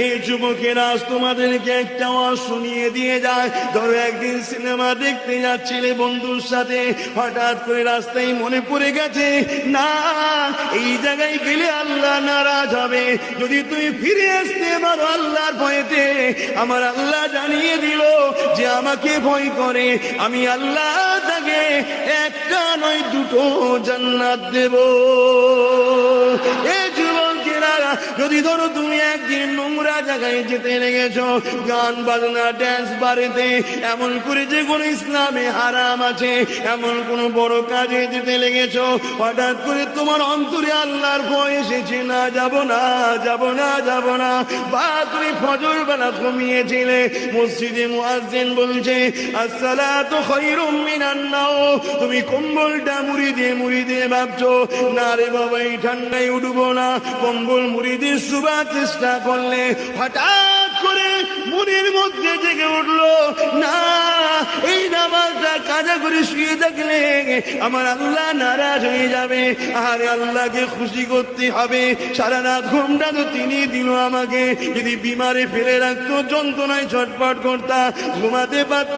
এই যুবকেরা আজ তোমাদেরকে একটা ওয়াজ শুনিয়ে দিয়ে যায়। ধরো একদিন সিনেমা দেখতে যাচ্ছিলে বন্ধুর সাথে, হঠাৎ করে রাস্তায় মনে পড়ে গেছে না এই জায়গায় গেলে আল্লাহ নারাজ হবে, যদি তুমি ফিরে আসতে পারো আল্লাহর ভয়েতে, আমার আল্লাহ জানিয়ে দিল যে আমাকে ভয় করে আমি আল্লাহ তাকে একটা নয় দুটো জান্নাত দেব। এই যুবকেরা যদি ধরো তুমি একদিন নোংরা জায়গায় যেতে লেগেছ, গান বাজনা ড্যান্স বারেতে, এমন করে যে কোনো ইসলামে হারাম আছে এমন কোন বড় কাজে যেতে লেগেছ, হঠাৎ করে তোমার অন্তরে আল্লাহর ভয় এসেছে, না যাব না যাব না যাব না, বা তুমি ফজর বেলা ঘুমিয়েছিলে, মসজিদে মুয়াজ্জিন বলছে আসসালাতু খায়রুম মিনান নাওম, তুমি কম্বলটা মুড়ি দিয়ে ভাবছো না রে বাবা এই ঠান্ডায় উঠবো না, কম্বল মুড়ি দিয়ে শুবার চেষ্টা করলে হঠাৎ করে মনের মধ্যে জেগে উঠলো না এই নামাজটা কাজা করে শুয়ে থাকলে আমার আল্লাহ নারাজ হয়ে যাবে, আর আল্লাহকে খুশি করতে হবে, সারা রাত ঘুমটা তো তিনি দিল আমাকে, যদি বিমারে ফেলে রাখতো যন্ত্রণায় ছটফট করতা ঘুমাতে পারত